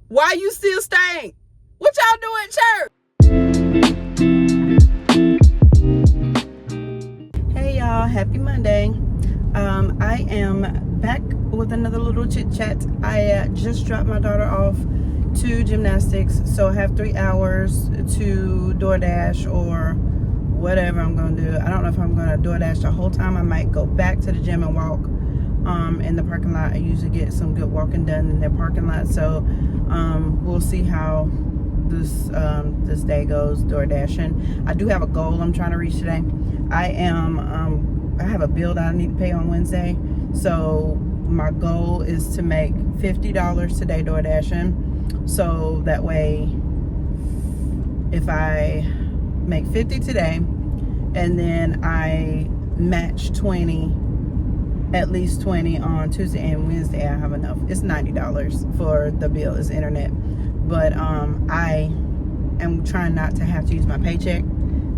Why you still staying? What y'all do at church? Hey y'all, happy Monday. I am back with another little chit chat. I just dropped my daughter off to gymnastics, so I have 3 hours to DoorDash or whatever I'm gonna do. I don't know if I'm gonna DoorDash the whole time. I might go back to the gym and walk in the parking lot. I usually get some good walking done in their parking lot, so we'll see how this day goes DoorDashing. I do have a goal I'm trying to reach today. I have a bill that I need to pay on Wednesday, so my goal is to make $50 today DoorDashing, so that way if I make 50 today and then I match 20, at least 20 on Tuesday and Wednesday, I have enough. It's $90 for the bill, is internet, but I am trying not to have to use my paycheck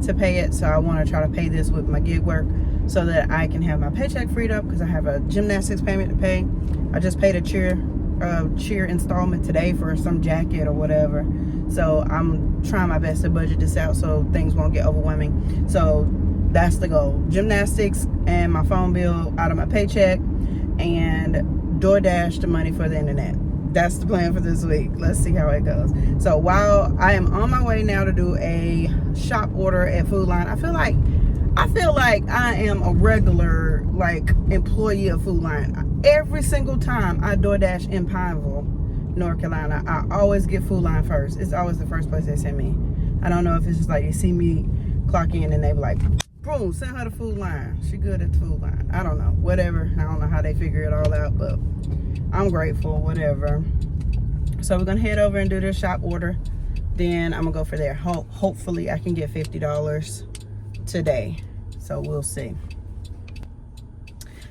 to pay it, so I want to try to pay this with my gig work so that I can have my paycheck freed up, because I have a gymnastics payment to pay. I just paid a cheer installment today for some jacket or whatever, so I'm trying my best to budget this out so things won't get overwhelming. So that's the goal: gymnastics and my phone bill out of my paycheck, and DoorDash the money for the internet. That's the plan for this week. Let's see how it goes. So while I am on my way now to do a shop order at Food Line, I feel like I am a regular employee of Food Line. Every single time I DoorDash in Pineville, North Carolina, I always get Food Line first. It's always the first place they send me. I don't know if it's just like they see me clock in and they be like, boom, send her to Food Line. She good at the Food Line. I don't know. Whatever. I don't know how they figure it all out, but I'm grateful. Whatever. So we're going to head over and do this shop order. Then I'm going to go for there. Hopefully I can get $50 today. So we'll see.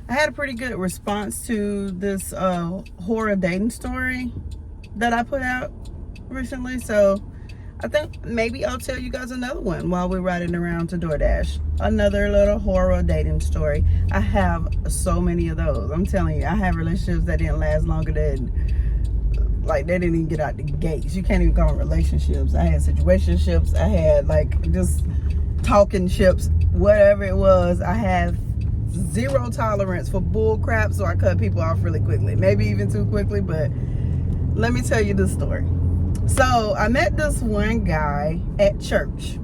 I had a pretty good response to this horror dating story that I put out recently. So I think maybe I'll tell you guys another one while we're riding around to DoorDash. Another little horror dating story. I have so many of those. I'm telling you, I have relationships that didn't last longer than, they didn't even get out the gates. You can't even call them relationships. I had situationships. I had just talking ships, whatever it was. I have zero tolerance for bull crap, so I cut people off really quickly. Maybe even too quickly, but let me tell you this story. So I met this one guy at church.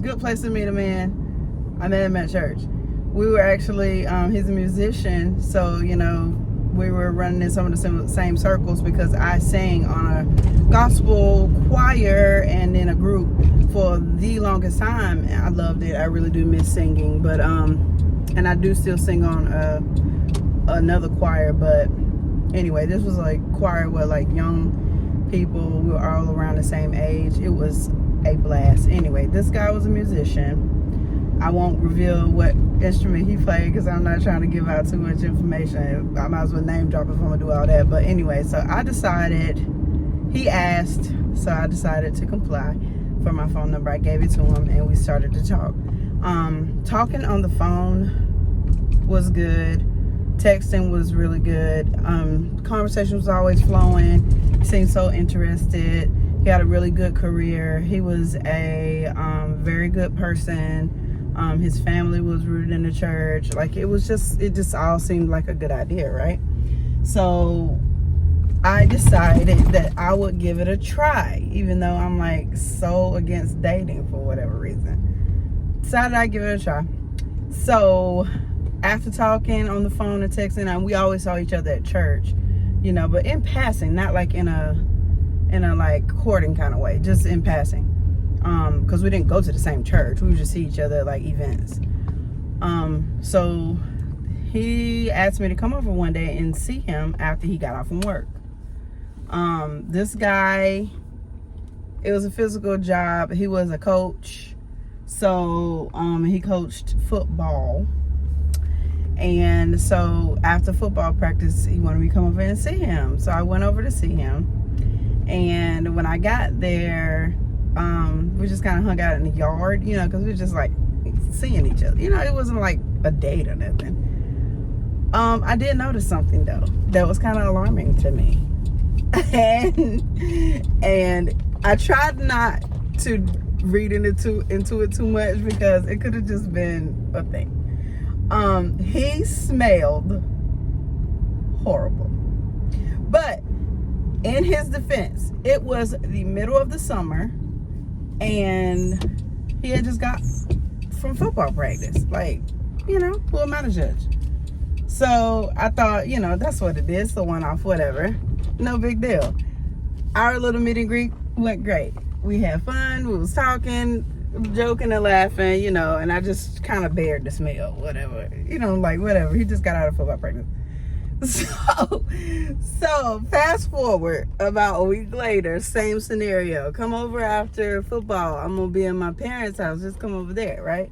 Good place to meet a man. I met him at church. We were actually, he's a musician, so, we were running in some of the same circles because I sang on a gospel choir and in a group for the longest time. I loved it. I really do miss singing, but, and I do still sing on another choir, but anyway, this was choir with young people. We were all around the same age. It was a blast. Anyway, this guy was a musician. I won't reveal what instrument he played because I'm not trying to give out too much information. I might as well name drop if I'm gonna do all that. But anyway, so he asked, so I decided to comply for my phone number. I gave it to him and we started to talk. Talking on the phone was good. Texting was really good. Conversation was always flowing. He seemed so interested. He had a really good career. He was a very good person. His family was rooted in the church. It just all seemed like a good idea, right? So I decided that I would give it a try, even though I'm so against dating for whatever reason. Decided I'd give it a try. So after talking on the phone and texting, and we always saw each other at church, but in passing, not in a courting kind of way, just in passing. Because we didn't go to the same church. We would just see each other at events. So he asked me to come over one day and see him after he got off from work. This guy, it was a physical job. He was a coach. So he coached football. And so after football practice, he wanted me to come over and see him. So I went over to see him. And when I got there, we just kind of hung out in the yard, because we were just seeing each other. It wasn't a date or nothing. I did notice something though that was kind of alarming to me. And And I tried not to read into it too much because it could have just been a thing. He smelled horrible. But in his defense, it was the middle of the summer and he had just got from football practice. Like, who am I to judge? So I thought, that's what it is. So one off, whatever. No big deal. Our little meet and greet went great. We had fun. We was talking, joking and laughing, and I just kind of bared the smell, whatever. Whatever. He just got out of football practice. So fast forward about a week later, same scenario. Come over after football. I'm going to be in my parents' house. Just come over there, right?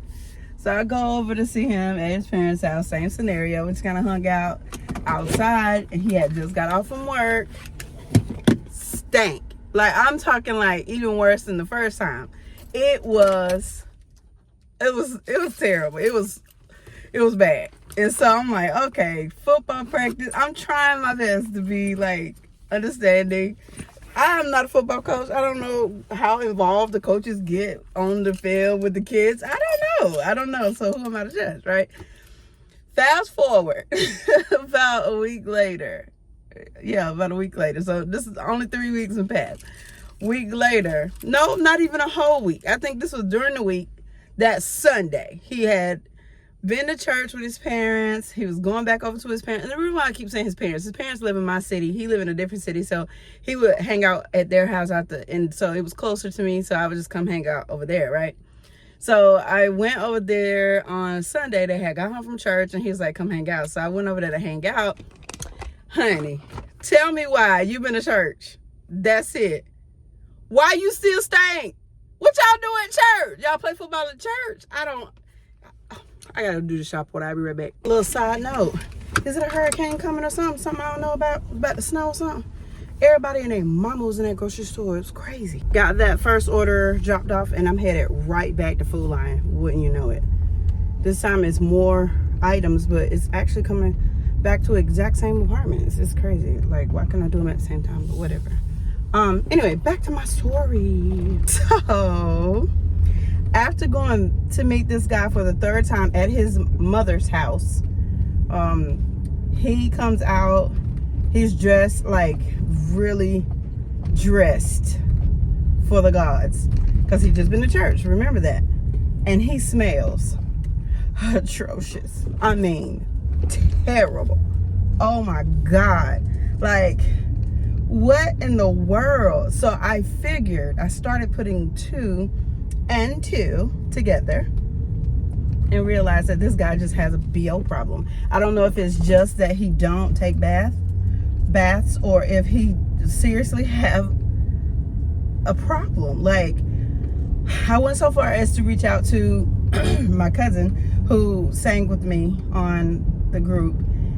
So I go over to see him at his parents' house. Same scenario. We just kind of hung out outside. And he had just got off from work. Stank. Like, I'm talking like even worse than the first time. It was terrible. It was bad. And so I'm like, okay, football practice. I'm trying my best to be like understanding. I am not a football coach. I don't know how involved the coaches get on the field with the kids. I don't know. So who am I to judge, right? Fast forward about a week later. Yeah, about a week later. So this is only 3 weeks and past. Week later. No, not even a whole week. I think this was during the week. That Sunday. He had been to church with his parents. He was going back over to his parents. And the reason why I keep saying his parents live in my city. He lived in a different city. So he would hang out at their house and so it was closer to me. So I would just come hang out over there, right? So I went over there on Sunday. They had got home from church and he was like, come hang out. So I went over there to hang out. Honey, tell me why you been to church. That's it. Why you still staying? What y'all do at church? Y'all play football at church? I gotta do the shop order. I'll be right back. Little side note. Is it a hurricane coming or something? Something I don't know about the snow or something? Everybody and their mama was in that grocery store. It was crazy. Got that first order dropped off and I'm headed right back to Food Lion. Wouldn't you know it? This time it's more items, but it's actually coming back to exact same apartments. It's crazy. Like, why can't I do them at the same time? But whatever. Anyway, back to my story. So after going to meet this guy for the third time at his mother's house, he comes out. He's dressed like really dressed for the gods because he just been to church. Remember that. And he smells atrocious. I mean, terrible. Oh my God. Like, what in the world? So I started putting 2 and 2 together and realized that this guy just has a BO problem. I don't know if it's just that he don't take baths or if he seriously have a problem. Like, I went so far as to reach out to my cousin who sang with me on the group,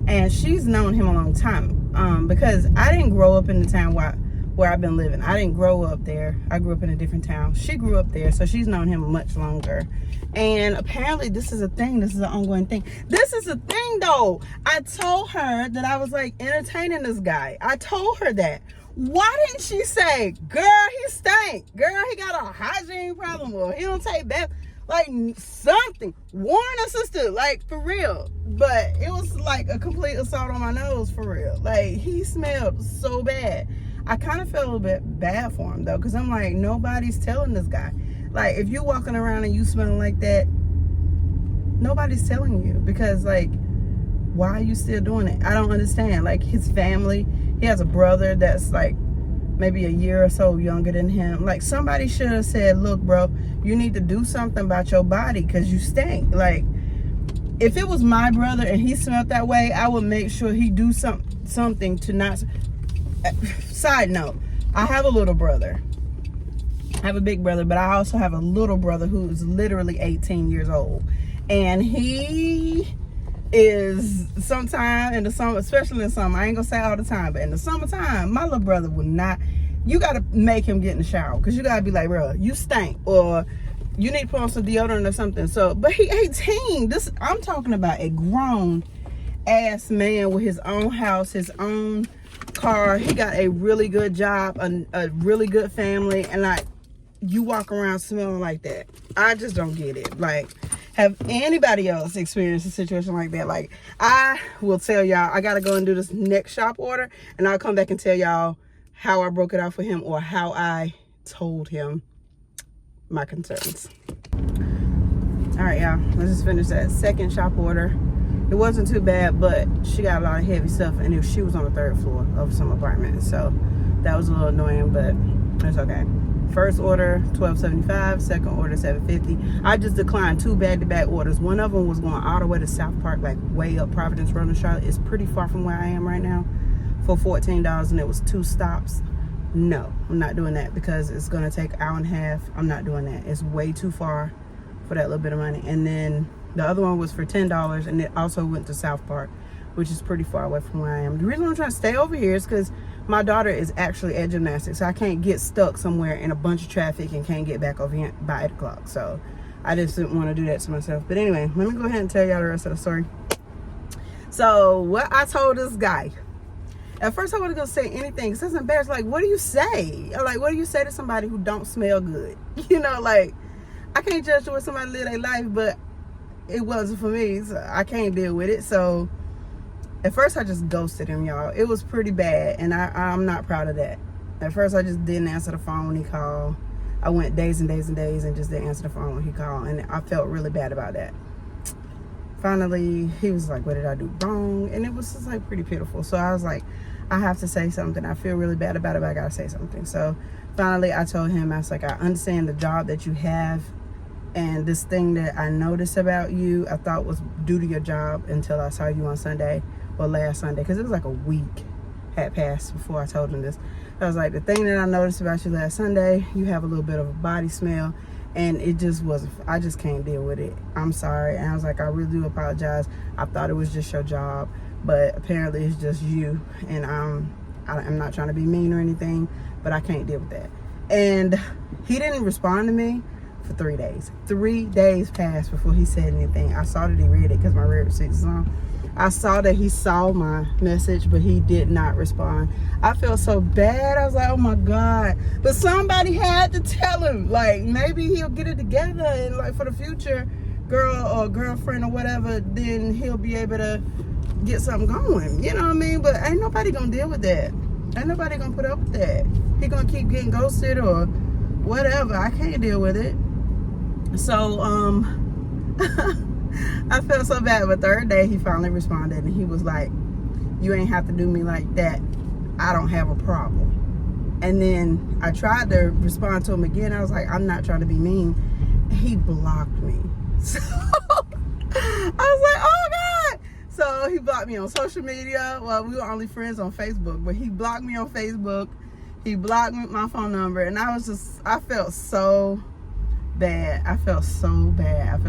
and she's known him a long time because I didn't grow up in the town where I've been living. I didn't grow up there. I grew up in a different town. She grew up there, so she's known him much longer. And apparently this is a thing. This is an ongoing thing. This is a thing, though. I told her that I was like entertaining this guy. I told her that. Why didn't she say, girl, he stank. Girl, he got a hygiene problem, or he don't take baths. Like, something. Warn a sister, like, for real. But it was like a complete assault on my nose, for real. Like, he smelled so bad. I kind of felt a little bit bad for him, though, because I'm like, nobody's telling this guy. Like, if you're walking around and you smelling like that, nobody's telling you. Because, like, why are you still doing it? I don't understand. Like, his family, he has a brother that's, like, maybe a year or so younger than him. Like, somebody should have said, look, bro, you need to do something about your body because you stink. Like, if it was my brother and he smelled that way, I would make sure he do something to not... Side note, I have a little brother. I have a big brother, but I also have a little brother who is literally 18 years old. And he is sometime in the summer, especially in the summer, I ain't gonna say all the time, but in the summertime, my little brother will not, you gotta make him get in the shower, because you gotta be like, bro, you stink, or you need to put on some deodorant or something. So, but he 18. I'm talking about a grown ass man with his own house, his own car. He got a really good job, a really good family, and like, you walk around smelling like that. I just don't get it. Like, have anybody else experienced a situation like that? Like, I will tell y'all, I gotta go and do this next shop order, and I'll come back and tell y'all how I broke it out for him, or how I told him my concerns. All right, y'all, let's just finish that second shop order. It wasn't too bad, but she got a lot of heavy stuff, and she was on the 3rd floor of some apartment, so that was a little annoying, but it's okay. First order, $12.75. Second order, $7.50. I just declined 2 back-to-back orders. One of them was going all the way to South Park, like way up Providence Road in Charlotte. It's pretty far from where I am right now, for $14, and it was 2 stops. No, I'm not doing that because it's going to take an hour and a half. I'm not doing that. It's way too far for that little bit of money. And then the other one was for $10, and it also went to South Park, which is pretty far away from where I am. The reason I'm trying to stay over here is because my daughter is actually at gymnastics, so I can't get stuck somewhere in a bunch of traffic and can't get back over here by 8 o'clock. So I just didn't want to do that to myself. But anyway, let me go ahead and tell y'all the rest of the story. So what I told this guy, at first I wasn't gonna say anything because that's embarrassing. Like, what do you say? Like, what do you say to somebody who don't smell good? You know, like, I can't judge the way somebody live their life, but it wasn't for me, so I can't deal with it. So at first I just ghosted him, y'all. It was pretty bad, and I'm not proud of that. At first I just didn't answer the phone when he called. I went days and days and days and just didn't answer the phone when he called, and I felt really bad about that. Finally, he was like, what did I do wrong? And it was just like pretty pitiful. So I was like, I have to say something. I feel really bad about it, but I gotta say something. So finally I told him, I was like, I understand the job that you have, and this thing that I noticed about you, I thought was due to your job until I saw you on Sunday, or last Sunday, because it was like a week had passed before I told him this. I was like, the thing that I noticed about you last Sunday, you have a little bit of a body smell, and it just wasn't, I just can't deal with it. I'm sorry. And I was like, I really do apologize. I thought it was just your job, but apparently it's just you, and I'm not trying to be mean or anything, but I can't deal with that. And he didn't respond to me for 3 days. 3 days passed before he said anything. I saw that he read it because my red receipt is on. I saw that he saw my message, but he did not respond. I felt so bad. I was like, oh my God. But somebody had to tell him, like, maybe he'll get it together, and like for the future, girl or girlfriend or whatever, then he'll be able to get something going. You know what I mean? But ain't nobody gonna deal with that. Ain't nobody gonna put up with that. He gonna keep getting ghosted or whatever. I can't deal with it. So, I felt so bad, but 3rd day he finally responded, and he was like, you ain't have to do me like that. I don't have a problem. And then I tried to respond to him again. I was like, I'm not trying to be mean. He blocked me. So I was like, oh God. So he blocked me on social media. Well, we were only friends on Facebook, but he blocked me on Facebook. He blocked my phone number, and I felt so bad. I felt so bad.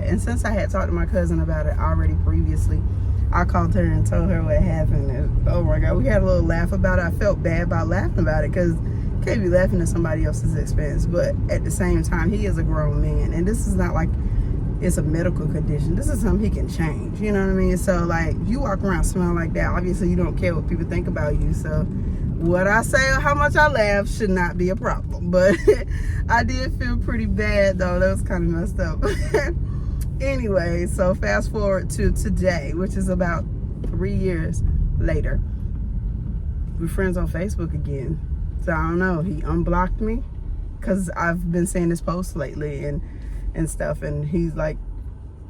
And since I had talked to my cousin about it already previously, I called her and told her what happened. And oh my God, we had a little laugh about it. I felt bad about laughing about it because you can't be laughing at somebody else's expense. But at the same time, he is a grown man, and this is not like it's a medical condition. This is something he can change. You know what I mean? So like, you walk around smelling like that, obviously you don't care what people think about you. So what I say or how much I laugh should not be a problem. But I did feel pretty bad though. That was kind of messed up. Anyway, so fast forward to today, which is about 3 years later. We're friends on Facebook again. So I don't know, he unblocked me because I've been seeing his posts lately and stuff, and he's like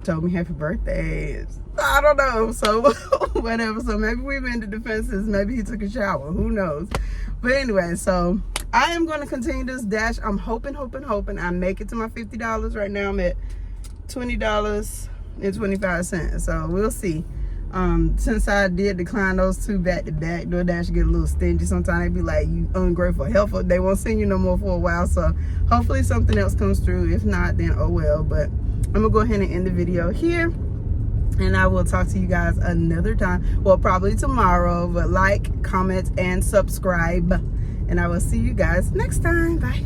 told me happy birthday. I don't know, so whatever. So maybe we mended defenses, maybe he took a shower, who knows. But anyway, so I am going to continue this dash. I'm hoping I make it to my $50. Right now I'm at $20.25, so we'll see. Since I did decline those 2 back-to-back, DoorDash get a little stingy sometimes. They be like, you ungrateful, helpful. They won't send you no more for a while, so hopefully something else comes through. If not, then oh well. But I'm gonna go ahead and end the video here, and I will talk to you guys another time. Well, probably tomorrow. But like, comment, and subscribe, and I will see you guys next time. Bye.